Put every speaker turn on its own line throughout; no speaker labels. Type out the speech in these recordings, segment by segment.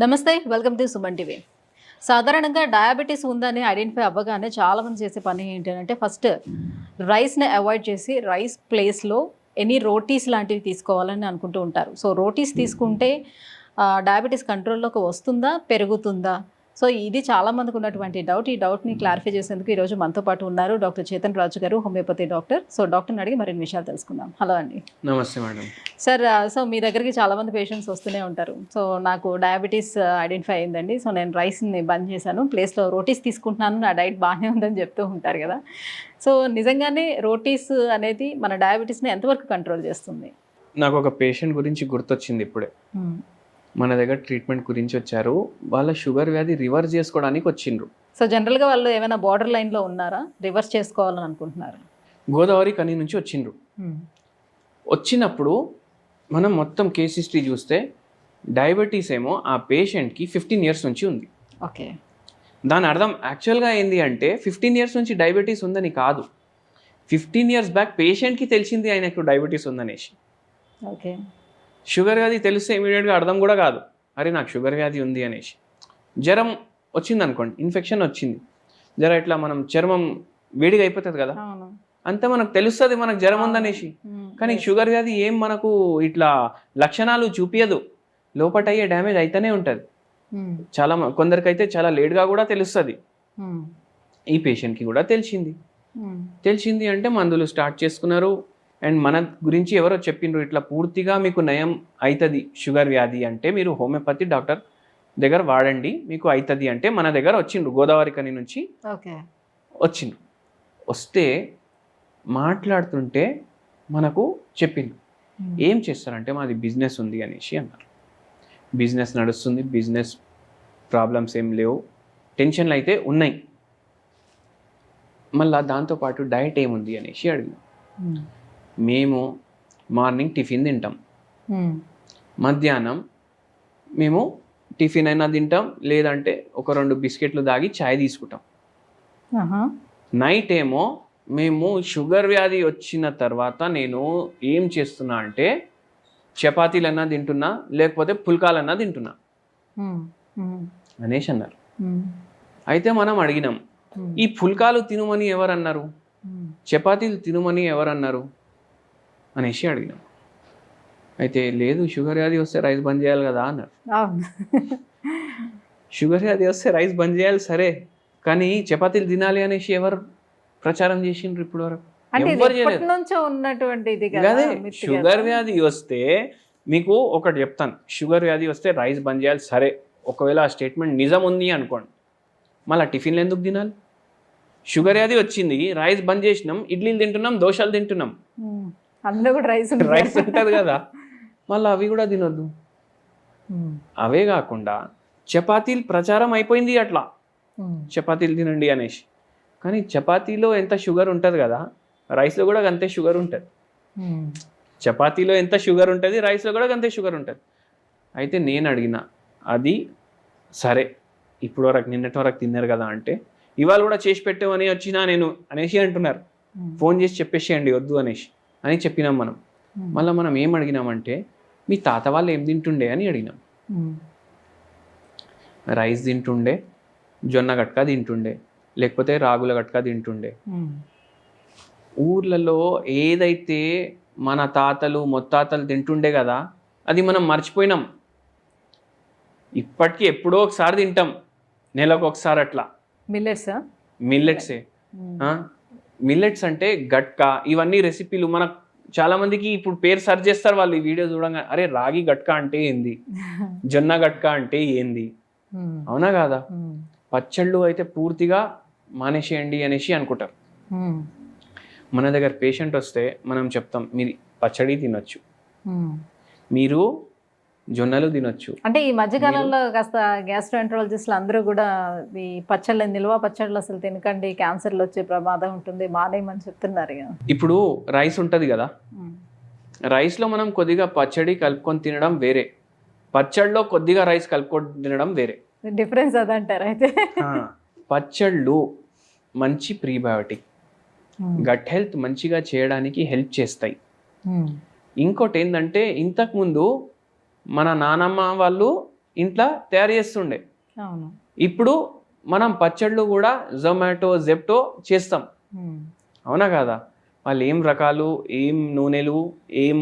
నమస్తే, welcome to Suman TV. సాధారణంగా diabetes ఉందని ఐడెంటిఫై అవ్వగానే చాలామంది చేసే పని ఏంటంటే ఫస్ట్ రైస్ని అవాయిడ్ చేసి రైస్ ప్లేస్లో ఎనీ రోటీస్ లాంటివి తీసుకోవాలని అనుకుంటూ ఉంటారు. సో రోటీస్ తీసుకుంటే డయాబెటీస్ కంట్రోల్లోకి వస్తుందా, పెరుగుతుందా? సో ఇది చాలామందికి ఉన్నటువంటి డౌట్. ఈ డౌట్ని క్లారిఫై చేసేందుకు ఈరోజు మనతో పాటు ఉన్నారు డాక్టర్ చేతన్ రాజు గారు, హోమియోపతి డాక్టర్. సో డాక్టర్ని అడిగి మరిన్ని విషయాలు తెలుసుకుందాం. హలో అండి.
నమస్తే మేడం.
సార్, సో మీ దగ్గరికి చాలామంది పేషెంట్స్ వస్తూనే ఉంటారు. సో నాకు డయాబెటీస్ ఐడెంటిఫై అయిందండి, సో నేను రైస్ని బంద్ చేశాను, ప్లేస్లో రోటీస్ తీసుకుంటున్నాను, నా డైట్ బాగానే ఉందని చెప్తూ ఉంటారు కదా. సో నిజంగానే రోటీస్ అనేది మన డయాబెటీస్ని ఎంతవరకు కంట్రోల్ చేస్తుంది?
నాకు ఒక పేషెంట్ గురించి గుర్తొచ్చింది ఇప్పుడే. మన దగ్గర ట్రీట్మెంట్ గురించి వచ్చారు. వాళ్ళ షుగర్ వ్యాధి రివర్స్ చేసుకోవడానికి వచ్చిండ్రు.
సో జనరల్గా వాళ్ళు ఏమైనా బార్డర్ లైన్లో ఉన్నారా, రివర్స్ చేసుకోవాలని అనుకుంటున్నారు?
గోదావరి కని నుంచి వచ్చిండ్రు. వచ్చినప్పుడు మనం మొత్తం కేస్ హిస్టరీ చూస్తే డయాబెటీస్ ఏమో ఆ పేషెంట్కి 15 years నుంచి ఉంది.
ఓకే.
దాని అర్థం యాక్చువల్గా ఏంది అంటే 15 years నుంచి డయాబెటీస్ ఉందని కాదు, 15 years బ్యాక్ పేషెంట్కి తెలిసింది ఆయనకు డయాబెటీస్ ఉందనేసి.
ఓకే.
షుగర్ వ్యాధి తెలిస్తే ఇమీడియట్గా అర్థం కూడా కాదు, అరే నాకు షుగర్ వ్యాధి ఉంది అనేసి. జ్వరం వచ్చింది అనుకోండి, ఇన్ఫెక్షన్ వచ్చింది, జ్వరం ఇట్లా మనం చర్మం వేడిగా అయిపోతుంది కదా, అంతే మనకు తెలుస్తుంది మనకు జ్వరం ఉందనేసి. కానీ షుగర్ వ్యాధి ఏం మనకు ఇట్లా లక్షణాలు చూపించదు, లోపట అయ్యే డ్యామేజ్ అయితేనే ఉంటుంది. చాలా కొందరికైతే చాలా లేట్గా కూడా తెలుస్తుంది. ఈ పేషెంట్కి కూడా తెలిసింది అంటే మందులు స్టార్ట్ చేసుకున్నారు. అండ్ మన గురించి ఎవరో చెప్పిండ్రు, ఇట్లా పూర్తిగా మీకు నయం అవుతుంది షుగర్ వ్యాధి అంటే మీరు హోమియోపతి డాక్టర్ దగ్గర వాడండి, మీకు అవుతుంది అంటే మన దగ్గర వచ్చిండ్రు. గోదావరి కని నుంచి వచ్చిండ్రు. వస్తే మాట్లాడుతుంటే మనకు చెప్పిండ్రు ఏం చేస్తారంటే మాది బిజినెస్ ఉంది అనేసి అన్నారు. బిజినెస్ నడుస్తుంది, బిజినెస్ ప్రాబ్లమ్స్ ఏం లేవు, టెన్షన్లు అయితే ఉన్నాయి, మళ్ళీ దాంతోపాటు డైట్ ఏముంది అనేసి అడిగినాం. మేము మార్నింగ్ టిఫిన్ తింటాం, మధ్యాహ్నం మేము టిఫిన్ అయినా తింటాం, లేదంటే ఒక 2 బిస్కెట్లు తాగి ఛాయ్ తీసుకుంటాం. నైట్ ఏమో మేము షుగర్ వ్యాధి వచ్చిన తర్వాత నేను ఏం చేస్తున్నా అంటే చపాతీలన్నా తింటున్నా, లేకపోతే పుల్కాలన్నా తింటున్నా అనేసి అన్నారు. అయితే మనం అడిగినాం, ఈ పుల్కాలు తినమని ఎవరన్నారు, చపాతీలు తినమని ఎవరన్నారు అనేసి అడిగినాం. అయితే లేదు, షుగర్ వ్యాధి వస్తే రైస్ బంద్ చేయాలి కదా అన్నారు. షుగర్ వ్యాధి వస్తే రైస్ బంద్ చేయాలి సరే, కానీ చపాతీలు తినాలి అనేసి ఎవరు ప్రచారం చేసిండ్రు ఇప్పుడు వరకు? అదే షుగర్ వ్యాధి వస్తే మీకు ఒకటి చెప్తాను, షుగర్ వ్యాధి వస్తే రైస్ బంద్ చేయాలి సరే, ఒకవేళ ఆ స్టేట్మెంట్ నిజం ఉంది అనుకోండి, మళ్ళీ టిఫిన్లు ఎందుకు తినాలి? షుగర్ వ్యాధి వచ్చింది, రైస్ బంద్ చేసినాం, ఇడ్లీలు తింటున్నాం, దోశలు తింటున్నాం,
అందులో కూడా రైస్
ఉంటుంది కదా, మళ్ళీ అవి కూడా తినొద్దు. అవే కాకుండా చపాతీలు ప్రచారం అయిపోయింది అట్లా, చపాతీలు తినండి అనేసి. కానీ చపాతీలో ఎంత షుగర్ ఉంటుంది కదా, రైస్లో కూడా అంతే షుగర్ ఉంటుంది. చపాతీలో ఎంత షుగర్ ఉంటుంది, రైస్లో కూడా అంతే షుగర్ ఉంటుంది. అయితే నేను అడిగిన, అది సరే ఇప్పుడు వరకు నిన్నటి వరకు తిన్నారు కదా అంటే, ఇవాళ కూడా చేసి పెట్టామని వచ్చినా నేను అనేసి అంటున్నారు. ఫోన్ చేసి చెప్పేసేయండి వద్దు అనేసి అని చెప్పినాం మనం. మళ్ళీ మనం ఏం అడిగినామంటే మీ తాత వాళ్ళు ఏం తింటుండే అని అడిగినాం. రైస్ తింటుండే, జొన్న గట్క తింటుండే, లేకపోతే రాగుల గట్క తింటుండే. ఊర్లలో ఏదైతే మన తాతలు ముత్తాతలు తింటుండే కదా, అది మనం మర్చిపోయినాం. ఇప్పటికీ ఎప్పుడో ఒకసారి తింటాం, నెలకు ఒకసారి అట్లా. మిల్లెట్స్ అంటే గట్కా, ఇవన్నీ రెసిపీలు మనకు చాలా మందికి ఇప్పుడు పేరు సెర్చ్ చేస్తారు వాళ్ళు ఈ వీడియో చూడంగా, అరే రాగి గట్కా అంటే ఏంది, జొన్న గట్కా అంటే ఏంది, అవునా కాదా? పచ్చళ్ళు అయితే పూర్తిగా మానేసేయండి అనేసి అనుకుంటారు. మన దగ్గర పేషెంట్ వస్తే మనం చెప్తాం, మీరు పచ్చడి తినొచ్చు, మీరు జొన్నలు తినొచ్చు.
అంటే ఈ మధ్యకాలంలో కాస్త గ్యాస్ట్రోఎంట్రాలజిస్టులు అందరూ కూడా ఈ పచ్చళ్ళ నిల్వ పచ్చళ్ళు అసలు తినకండి, క్యాన్సర్లు వచ్చే ప్రమాదం ఉంటుంది, మానేయమని చెప్తున్నారు.
ఇప్పుడు రైస్ ఉంటుంది కదా, రైస్లో మనం కొద్దిగా పచ్చడి కలుపుకొని తినడం వేరే, పచ్చడిలో కొద్దిగా రైస్ కలుపుకొని తినడం వేరే.
డిఫరెన్స్ అదంటారు. అయితే
పచ్చళ్ళు మంచి ప్రీబయోటిక్, గట్ హెల్త్ మంచిగా చేయడానికి హెల్ప్ చేస్తాయి. ఇంకోటి ఏంటంటే ఇంతకుముందు మన నానమ్మ వాళ్ళు ఇంట్లో తయారు చేస్తుండే.
అవును.
ఇప్పుడు మనం పచ్చళ్ళు కూడా జొమాటో జెప్టో చేస్తాం, అవునా కాదా? వాళ్ళు ఏం రకాలు, ఏం నూనెలు, ఏం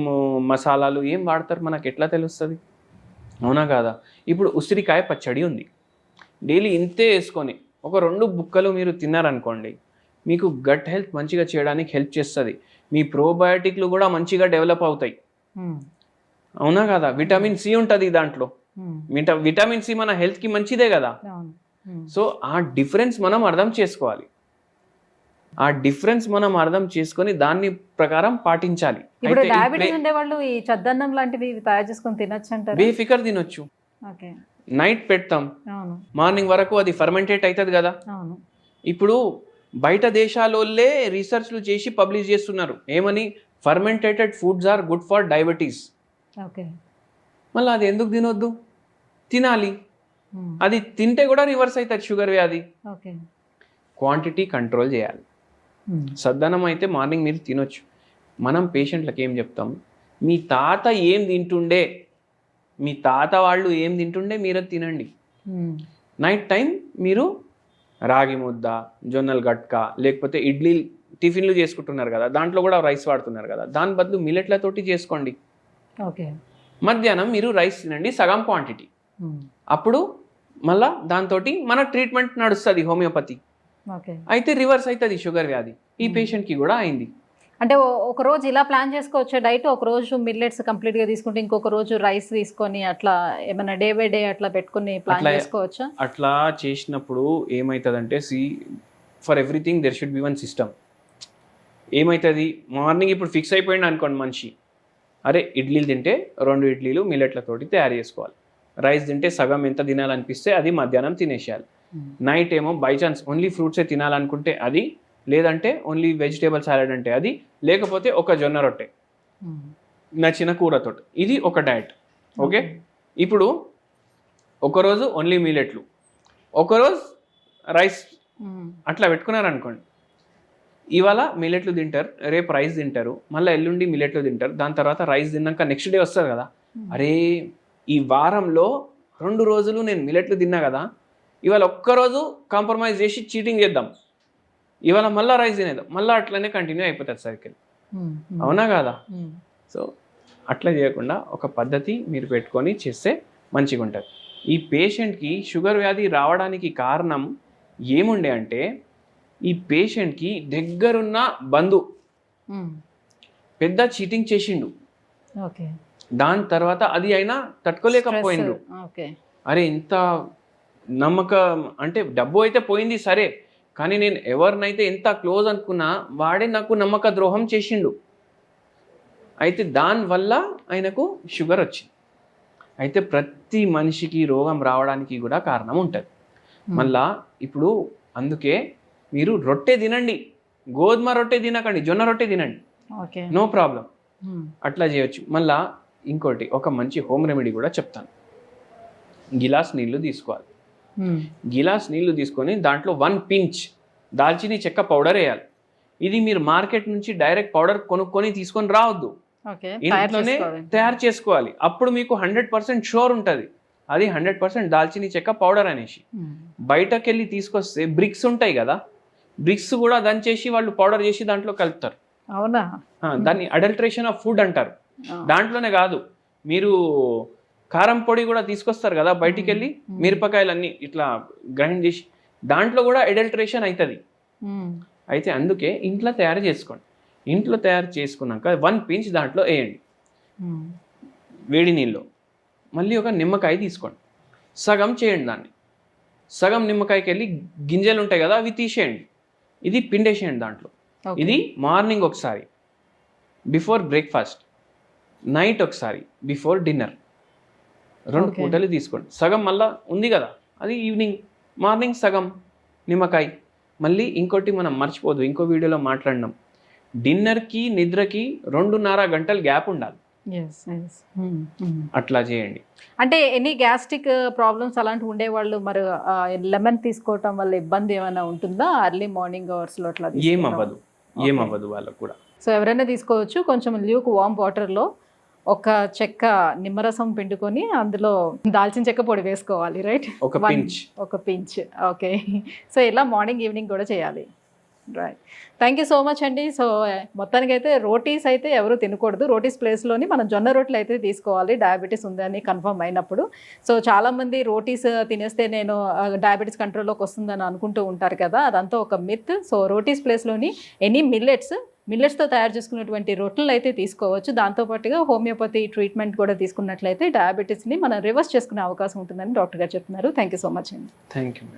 మసాలాలు ఏం వాడతారు మనకు ఎట్లా తెలుస్తుంది, అవునా కాదా? ఇప్పుడు ఉసిరికాయ పచ్చడి ఉంది, డైలీ ఇంతే వేసుకొని ఒక 2 బుక్కలు మీరు తిన్నారనుకోండి, మీకు గట్ హెల్త్ మంచిగా చేయడానికి హెల్ప్ చేస్తుంది. మీ ప్రోబయోటిక్లు కూడా మంచిగా డెవలప్ అవుతాయి, అవునా కదా? విటమిన్ సి ఉంటుంది దాంట్లో. విటమిన్ సి మన హెల్త్కి మంచిదే కదా. సో ఆ డిఫరెన్స్ మనం అర్థం చేసుకోవాలి. ఆ డిఫరెన్స్ మనం అర్థం చేసుకొని దాన్ని ప్రకారం పాటించాలి.
ఇప్పుడు డయాబెటీస్ ఉండే వాళ్ళు ఈ చద్దన్నం లాంటివి తయారు చేసుకొని తినొచ్చు అంటారు.
బేఫికర్ తినొచ్చు. నైట్ పెడతాం, మార్నింగ్ వరకు అది ఫర్మెంటేట్ అవుతుంది కదా. ఇప్పుడు బయట దేశాలోళ్ళే రీసెర్చ్లు చేసి పబ్లిష్ చేస్తున్నారు, ఏమని? Fermentated foods are good for diabetes. మళ్ళీ అది ఎందుకు తినొద్దు? తినాలి. అది తింటే కూడా రివర్స్ అవుతుంది షుగర్ వ్యాధి. క్వాంటిటీ కంట్రోల్ చేయాలి. సద్దనం అయితే మార్నింగ్ మీరు తినొచ్చు. మనం పేషెంట్లకు ఏం చెప్తాం, మీ తాత ఏం తింటుండే, మీ తాత వాళ్ళు ఏం తింటుండే మీరు అది తినండి. నైట్ టైం మీరు రాగి ముద్ద, జొన్నలు గట్క, లేకపోతే ఇడ్లీ టిఫిన్లు చేసుకుంటున్నారు కదా, దాంట్లో కూడా రైస్ వాడుతున్నారు కదా, దాని బదులు మిల్లెట్లతోటి చేసుకోండి. మధ్యాహ్నం మీరు రైస్ తినండి సగం క్వాంటిటీ. అప్పుడు మళ్ళా దాంతో మన ట్రీట్మెంట్ నడుస్తుంది హోమియోపతి. అయితే రివర్స్ అవుతుంది షుగర్ వ్యాధి. ఈ పేషెంట్కి కూడా అయింది.
అంటే ఒక రోజు ఇలా ప్లాన్ చేసుకోవచ్చు డైట్, ఒక రోజు మిల్లెట్స్ కంప్లీట్ గా తీసుకుంటే ఇంకొక రోజు రైస్ తీసుకొని అట్లా ఏమైనా డే బై డే అట్లా పెట్టుకుని ప్లాన్ చేసుకోవచ్చా?
అట్లా చేసినప్పుడు ఏమవుతుందంటే, for everything there should be one system. ఏమవుతుంది, మార్నింగ్ ఇప్పుడు ఫిక్స్ అయిపోయింది అనుకోండి మనిషి, అరే ఇడ్లీలు తింటే 2 ఇడ్లీలు మిల్లెట్లతోటి తయారు చేసుకోవాలి, రైస్ తింటే సగం ఎంత తినాలనిపిస్తే అది మధ్యాహ్నం తినేసేయాలి. నైట్ ఏమో బై ఛాన్స్ ఓన్లీ ఫ్రూట్సే తినాలనుకుంటే అది, లేదంటే ఓన్లీ వెజిటేబుల్ సాలెడ్ అంటే అది, లేకపోతే ఒక జొన్న రొట్టె నచ్చిన కూరతో. ఇది ఒక డయట్. ఓకే, ఇప్పుడు ఒకరోజు ఓన్లీ మిల్లెట్లు, ఒకరోజు రైస్, అట్లా పెట్టుకున్నారనుకోండి. ఇవాళ మిల్లెట్లు తింటారు, రేపు రైస్ తింటారు, మళ్ళీ ఎల్లుండి మిల్లెట్లు తింటారు, దాని తర్వాత రైస్ తిన్నాక నెక్స్ట్ డే వస్తారు కదా, అరే ఈ వారంలో 2 రోజులు నేను మిల్లెట్లు తిన్నా కదా, ఇవాళ ఒక్కరోజు కాంప్రమైజ్ చేసి చీటింగ్ చేద్దాం, ఇవాళ మళ్ళీ రైస్ తినేద్దాం, మళ్ళీ అట్లనే కంటిన్యూ అయిపోతుంది సైకిల్, అవునా కాదా? సో అట్లా చేయకుండా ఒక పద్ధతి మీరు పెట్టుకొని చేస్తే మంచిగా ఉంటుంది. ఈ పేషెంట్కి షుగర్ వ్యాధి రావడానికి కారణం ఏముండే అంటే, ఈ పేషెంట్కి దగ్గరున్న బంధు పెద్ద చీటింగ్ చేసిండు, దాని తర్వాత అది అయినా తట్టుకోలేకపోయిండు. అరే ఇంత నమ్మకం అంటే డబ్బు అయితే పోయింది సరే, కానీ నేను ఎవరినైతే ఎంత క్లోజ్ అనుకున్నా వాడే నాకు నమ్మక ద్రోహం చేసిండు. అయితే దానివల్ల ఆయనకు షుగర్ వచ్చింది. అయితే ప్రతి మనిషికి రోగం రావడానికి కూడా కారణం ఉంటుంది. మళ్ళా ఇప్పుడు అందుకే మీరు రొట్టె తినండి, గోధుమ రొట్టె తినకండి, జొన్న రొట్టె తినండి, నో ప్రాబ్లం, అట్లా చేయొచ్చు. మళ్ళా ఇంకోటి ఒక మంచి హోమ్ రెమెడీ కూడా చెప్తాను. గిలాస్ నీళ్లు తీసుకోవాలి, గిలాస్ నీళ్లు తీసుకొని దాంట్లో 1 పించ్ దాల్చిని చెక్క పౌడర్ వేయాలి. ఇది మీరు మార్కెట్ నుంచి డైరెక్ట్ పౌడర్ కొనుక్కొని తీసుకొని రావద్దు, ఇంట్లోనే తయారు చేసుకోవాలి. అప్పుడు మీకు 100% షూర్ ఉంటుంది అది 100% దాల్చిని చెక్క పౌడర్ అనేసి. బయటకు వెళ్ళి తీసుకొస్తే బ్రిక్స్ ఉంటాయి కదా, బ్రిక్స్ కూడా దంచేసి వాళ్ళు పౌడర్ చేసి దాంట్లో కలుపుతారు.
అవునా?
దాన్ని అడల్ట్రేషన్ ఆఫ్ ఫుడ్ అంటారు. దాంట్లోనే కాదు, మీరు కారం పొడి కూడా తీసుకొస్తారు కదా బయటికి వెళ్ళి, మిరపకాయలన్నీ ఇట్లా గ్రైండ్ చేసి దాంట్లో కూడా అడల్ట్రేషన్ అవుతుంది. అయితే అందుకే ఇంట్లో తయారు చేసుకోండి. ఇంట్లో తయారు చేసుకున్నాక 1 పించ్ దాంట్లో వేయండి వేడి నీళ్ళు. మళ్ళీ ఒక నిమ్మకాయ తీసుకోండి, సగం చేయండి దాన్ని, సగం నిమ్మకాయకి వెళ్ళి గింజలు ఉంటాయి కదా అవి తీసేయండి, ఇది పిండేసేయండి దాంట్లో. ఇది మార్నింగ్ ఒకసారి బిఫోర్ బ్రేక్ఫాస్ట్, నైట్ ఒకసారి బిఫోర్ డిన్నర్, 2 పూటలు తీసుకోండి. సగం మళ్ళీ ఉంది కదా అది ఈవినింగ్, మార్నింగ్ సగం నిమ్మకాయ. మళ్ళీ ఇంకోటి మనం మర్చిపోదు, ఇంకో వీడియోలో మాట్లాడినాం, డిన్నర్కి నిద్రకి 2.5 గంటలు గ్యాప్ ఉండాలి. అట్లా చేయండి.
అంటే ఎనీ గ్యాస్ట్రిక్ ప్రాబ్లమ్స్ అలాంటివి ఉండేవాళ్ళు మరి లెమన్ తీసుకోవటం వల్ల ఇబ్బంది ఏమైనా ఉంటుందా? అర్లీ మార్నింగ్ అవర్స్లో అట్లా
ఏమవ్వదు వాళ్ళకు కూడా.
సో ఎవరైనా తీసుకోవచ్చు. కొంచెం ల్యూక్ వామ్ వాటర్లో ఒక చెక్క నిమ్మరసం పిండుకొని అందులో దాల్చిన చెక్క పొడి వేసుకోవాలి, రైట్?
ఒక pinch.
ఒక పించ్. ఓకే. సో ఇలా మార్నింగ్ ఈవినింగ్ కూడా చేయాలి, right? Thank you so much అండి. సో మొత్తానికైతే రోటీస్ అయితే ఎవరు తినకూడదు. రోటీస్ ప్లేస్లోని మనం జొన్న రొట్టెలు అయితే తీసుకోవాలి డయాబెటీస్ ఉందని కన్ఫర్మ్ అయినప్పుడు. సో చాలామంది రోటీస్ తినేస్తే నేను డయాబెటీస్ కంట్రోల్లోకి వస్తుందని అనుకుంటూ ఉంటారు కదా, అదంతా ఒక మిత్. సో రోటీస్ ప్లేస్లోని ఎనీ మిల్లెట్స్తో తయారు చేసుకున్నటువంటి రొట్టెలు అయితే తీసుకోవచ్చు. దాంతోపాటుగా హోమియోపతి ట్రీట్మెంట్ కూడా తీసుకున్నట్లయితే డయాబెటీస్ని మనం రివర్స్ చేసుకునే అవకాశం ఉంటుందని డాక్టర్ గారు చెప్తున్నారు. థ్యాంక్ యూ సో మచ్ అండి.
Thank you.